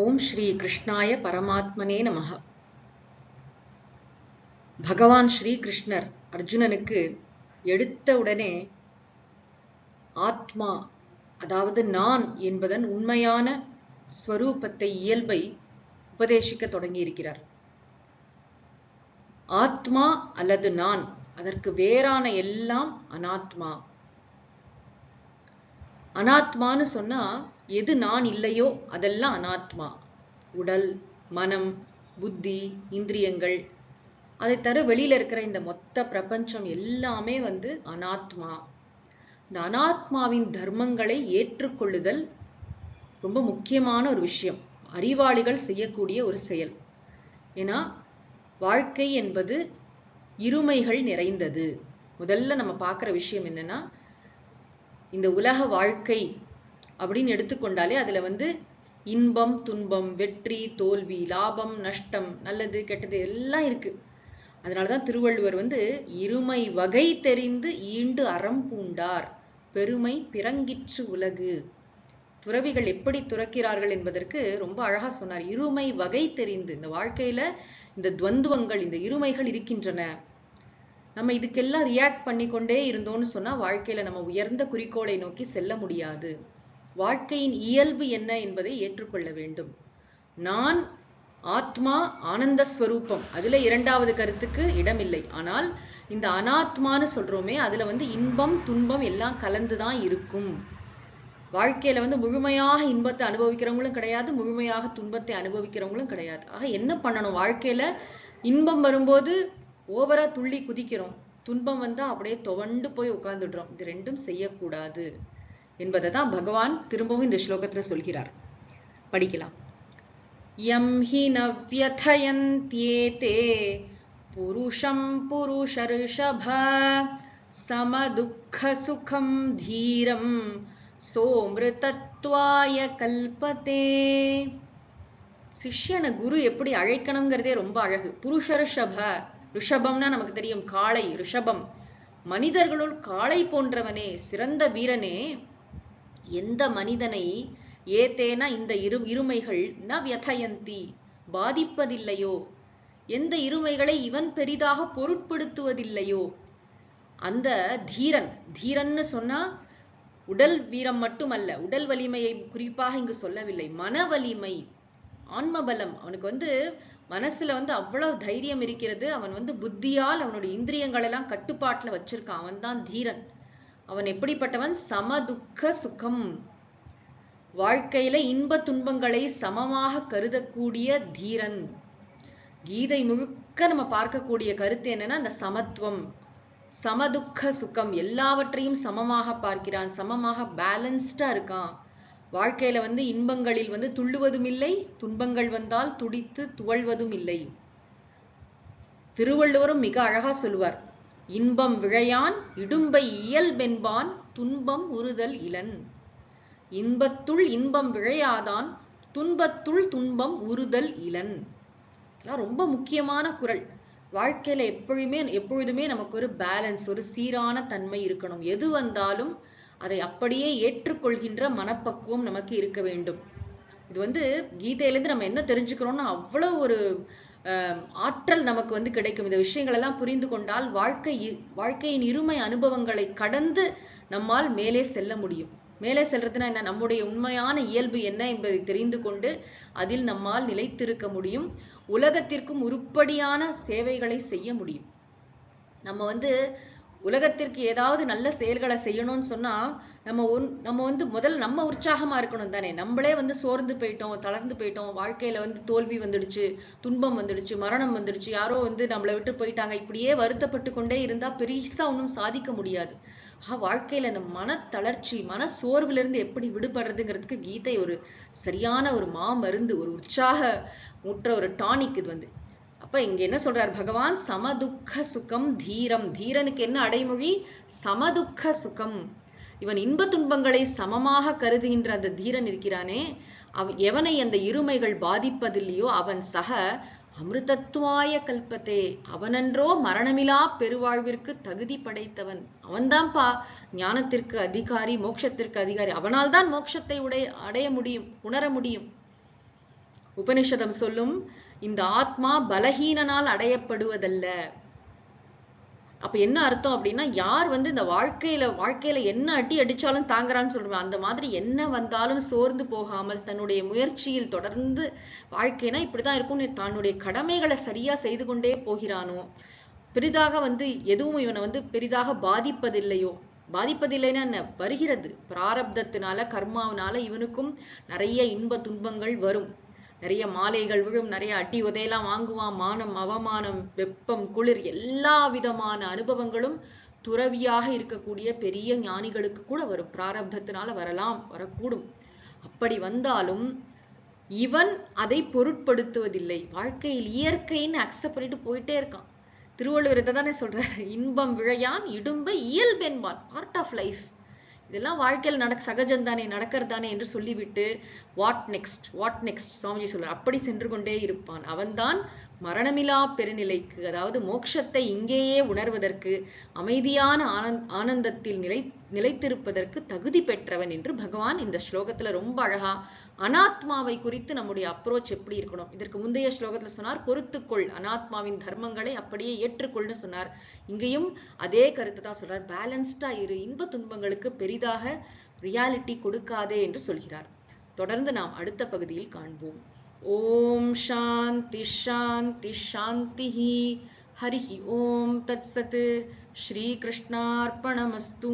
ஓம் ஸ்ரீ கிருஷ்ணாய பரமாத்மனே நமஹ. பகவான் ஸ்ரீ கிருஷ்ணர் அர்ஜுனனுக்கு எடுத்த உடனே ஆத்மா, அதாவது நான் என்பதன் உண்மையான ஸ்வரூபத்தை, இயல்பை உபதேசிக்க தொடங்கி இருக்கிறார். ஆத்மா அல்லது நான், அதற்கு வேறான எல்லாம் அனாத்மா. அனாத்மான்னு சொன்னா எது நான் இல்லையோ அதெல்லாம் அனாத்மா. உடல், மனம், புத்தி, இந்திரியங்கள், அதை தவிர வெளியில இருக்கிற இந்த மொத்த பிரபஞ்சம் எல்லாமே அனாத்மா. இந்த அனாத்மாவின் தர்மங்களை ஏற்றுக்கொள்ளுதல் ரொம்ப முக்கியமான ஒரு விஷயம், அறிவாளிகள் செய்யக்கூடிய ஒரு செயல். ஏன்னா வாழ்க்கை என்பது இருமைகள் நிறைந்தது. முதல்ல நம்ம பார்க்குற விஷயம் என்னன்னா, இந்த உலக வாழ்க்கை அப்படின்னு எடுத்துக்கொண்டாலே அதுல இன்பம், துன்பம், வெற்றி, தோல்வி, லாபம், நஷ்டம், நல்லது, கெட்டது எல்லாம் இருக்கு. அதனாலதான் திருவள்ளுவர் இருமை வகை தெரிந்து ஈண்டு அறம் பூண்டார், பெருமை பிறங்கிற்று உலகு. துறவிகள் எப்படி துறக்கிறார்கள் என்பதற்கு ரொம்ப அழகா சொன்னார். இருமை வகை தெரிந்து, இந்த வாழ்க்கையில இந்த துவந்துவங்கள், இந்த இருமைகள் இருக்கின்றன. நம்ம இதுக்கெல்லாம் ரியாக்ட் பண்ணிக்கொண்டே இருந்தோம்னு சொன்னா வாழ்க்கையில நம்ம உயர்ந்த குறிக்கோளை நோக்கி செல்ல முடியாது. வாழ்க்கையின் இயல்பு என்ன என்பதை ஏற்றுக்கொள்ள வேண்டும். நான் ஆத்மா, ஆனந்த ஸ்வரூபம், அதுல இரண்டாவது கருத்துக்கு இடமில்லை. ஆனால் இந்த அனாத்மான்னு சொல்றோமே, அதுல இன்பம், துன்பம் எல்லாம் கலந்துதான் இருக்கும். வாழ்க்கையில முழுமையாக இன்பத்தை அனுபவிக்கிறவங்களும் கிடையாது, முழுமையாக துன்பத்தை அனுபவிக்கிறவங்களும் கிடையாது. ஆக என்ன பண்ணணும்? வாழ்க்கையில இன்பம் வரும்போது ஓவரா துள்ளி குதிக்கிறோம், துன்பம் வந்தா அப்படியே துவண்டு போய் உட்கார்ந்துடுறோம். இது ரெண்டும் செய்யக்கூடாது என்பதை தான் பகவான் திரும்பவும் இந்த ஸ்லோகத்துல சொல்கிறார். படிக்கலாம். யம் ஹி நவ்யதயந்த்யேதே புருஷம் புருஷர்ஷப சமதுக்க சுகம் தீரம் சோம்ருதத்வாய கல்பதே. சிஷ்யனை குரு எப்படி அழைக்கணுங்கிறதே ரொம்ப அழகு. புருஷர்ஷப, ரிஷபம்னா நமக்கு தெரியும், காளை, ரிஷபம். மனிதர்களுள் காளை போன்றவனே, சிறந்த வீரனே, எந்த மனிதனை ஏதேனா இந்த இருமைகள் ந வியதயந்தி பாதிப்பதில்லையோ, எந்த இருமைகளை இவன் பெரிதாக பொருட்படுத்துவதில்லையோ அந்த தீரன். தீரன்னு சொன்னா உடல் வீரம் மட்டுமல்ல, உடல் வலிமையை குறிப்பாக இங்கு சொல்லவில்லை, மன வலிமை, ஆன்மபலம். அவனுக்கு மனசுல அவ்வளவு தைரியம் இருக்கிறது. அவன் புத்தியால் அவனுடைய இந்திரியங்கள் எல்லாம் கட்டுப்பாட்டுல வச்சிருக்கான். அவன் தான் தீரன். அவன் எப்படிப்பட்டவன்? சமதுக்க சுகம், வாழ்க்கையில இன்ப துன்பங்களை சமமாக கருதக்கூடிய தீரன். கீதை முழுக்க நம்ம பார்க்கக்கூடிய கருத்து என்னன்னா, அந்த சமத்துவம், சமதுக்க சுகம், எல்லாவற்றையும் சமமாக பார்க்கிறான், சமமாக பேலன்ஸ்டா இருக்கான். வாழ்க்கையில இன்பங்களில் துள்ளுவதும் இல்லை, துன்பங்கள் வந்தால் துடித்து துவள்வதும் இல்லை. திருவள்ளுவரும் மிக அழகா சொல்லுவார், இன்பம் விழையான் இடும்பை இயல்பென்பான் துன்பம் உறுதல் இலன். இன்பத்துள் இன்பம் விழையாதான் துன்பத்துள் துன்பம் உறுதல் இலன். ரொம்ப முக்கியமான குறள். வாழ்க்கையில எப்பொழுதுமே நமக்கு ஒரு பேலன்ஸ், ஒரு சீரான தன்மை இருக்கணும். எது வந்தாலும் அதை அப்படியே ஏற்றுக்கொள்கின்ற மனப்பக்குவம் நமக்கு இருக்க வேண்டும். இது கீதையிலேருந்து நம்ம என்ன தெரிஞ்சுக்கிறோம்னா, அவ்வளவு ஒரு ஆற்றல் நமக்கு கிடைக்கும். இந்த விஷயங்கள் எல்லாம் புரிந்து கொண்டால் வாழ்க்கையின் இருமை அனுபவங்களை கடந்து நம்மால் மேலே செல்ல முடியும். மேலே செல்றதுன்னா என்ன? நம்முடைய உண்மையான இயல்பு என்ன என்பதை தெரிந்து கொண்டு அதில் நம்மால் நிலைத்திருக்க முடியும். உலகத்திற்கும் உருப்படியான சேவைகளை செய்ய முடியும். நம்ம உலகத்திற்கு ஏதாவது நல்ல செயல்களை செய்யணும்னு சொன்னா நம்ம முதல்ல நம்ம உற்சாகமா இருக்கணும் தானே. நம்மளே சோர்ந்து போயிட்டோம், தளர்ந்து போயிட்டோம், வாழ்க்கையில தோல்வி வந்துடுச்சு, துன்பம் வந்துடுச்சு, மரணம் வந்துடுச்சு, யாரோ நம்மளை விட்டு போயிட்டாங்க, இப்படியே வருத்தப்பட்டு கொண்டே இருந்தா பெருசா ஒன்றும் சாதிக்க முடியாது. வாழ்க்கையில இந்த மன தளர்ச்சி, மன சோர்வுல இருந்து எப்படி விடுபடுறதுங்கிறதுக்கு கீதை ஒரு சரியான ஒரு மாமருந்து, ஒரு உற்சாக முற்ற ஒரு டானிக். இது அப்ப இங்க என்ன சொல்றார் பகவான்? சமதுக்க சுகம் தீரம். தீரனுக்கு என்ன அடைமொழி? சமதுக்க சுகம். இவன் இன்ப துன்பங்களை சமமாக கருதுகின்ற அந்த தீரன் இருக்கிறானே, எவனை அந்த இருமைகள் பாதிப்பதில்லையோ அவன் சக அமிர்தத்வாய கல்பத்தே, அவனன்றோ மரணமிலா பெருவாழ்விற்கு தகுதி படைத்தவன். அவன்தான்ப்பா ஞானத்திற்கு அதிகாரி, மோட்சத்திற்கு அதிகாரி. அவனால் தான் மோட்சத்தை அடைய முடியும், உணர முடியும். உபனிஷதம் சொல்லும் இந்த ஆத்மா பலஹீனனால் அடையப்படுவதல்ல. அப்ப என்ன அர்த்தம் அப்படின்னா, யார் இந்த வாழ்க்கையில என்ன அடி அடிச்சாலும் தாங்குறான்னு சொல்றோம், அந்த மாதிரி என்ன வந்தாலும் சோர்ந்து போகாமல் தன்னுடைய முயற்சியில் தொடர்ந்து, வாழ்க்கைனா இப்படிதான் இருக்கும்னு தன்னுடைய கடமைகளை சரியா செய்து கொண்டே போகிறானோ, பெரிதாக எதுவும் இவனை பெரிதாக பாதிப்பதில்லையோ, பாதிப்பதில்லைன்னா என்ன, வருகிறது பிராரப்தத்தினால கர்மாவனால இவனுக்கும் நிறைய இன்ப துன்பங்கள் வரும், நிறைய மாலைகள் விழும், நிறைய அடி உதையெல்லாம் வாங்குவான், மானம் அவமானம் வெப்பம் குளிர் எல்லா விதமான அனுபவங்களும் துறவியாக இருக்கக்கூடிய பெரிய ஞானிகளுக்கு கூட வரும், பிராரப்தத்தினால வரலாம், வரக்கூடும். அப்படி வந்தாலும் இவன் அதை பொருட்படுத்துவதில்லை, வாழ்க்கையில் இயற்கைன்னு அக்செப்ட் பண்ணிட்டு போயிட்டே இருக்கான். திருவள்ளுவர் இதை தானே சொல்றாரு, இன்பம் விழையான் இடும்பை இயல்பென்பான், பார்ட் ஆஃப் லைஃப், இதெல்லாம் வாழ்க்கையில் சகஜம்தானே, நடக்கிறதானே என்று சொல்லிவிட்டு வாட் நெக்ஸ்ட் சுவாமிஜி சொல்றார், அப்படி சென்று கொண்டே இருப்பான். அவன்தான் மரணமிலா பெருநிலைக்கு, அதாவது மோட்சத்தை இங்கேயே உணர்வதற்கு, அமைதியான ஆனந்தத்தில் நிலைத்திருப்பதற்கு தகுதி பெற்றவன் என்று பகவான் இந்த ஸ்லோகத்துல ரொம்ப அழகா அனாத்மாவை குறித்து நம்முடைய அப்ரோச் எப்படி இருக்கணும். இதற்கு முந்தைய ஸ்லோகத்துல சொன்னார், பொறுத்துக்கொள், அனாத்மாவின் தர்மங்களை அப்படியே ஏற்றுக்கொள்னு சொன்னார். இங்கேயும் அதே கருத்தை தான் சொல்றார், பேலன்ஸ்டா இரு, இன்ப துன்பங்களுக்கு பெரிதாக ரியாலிட்டி கொடுக்காதே என்று சொல்கிறார். தொடர்ந்து நாம் அடுத்த பகுதியில் காண்போம். ஓம் சாந்தி சாந்தி சாந்தி. ஹரி ஓம் தத்சத். ஸ்ரீ கிருஷ்ணார்ப்பணமஸ்து.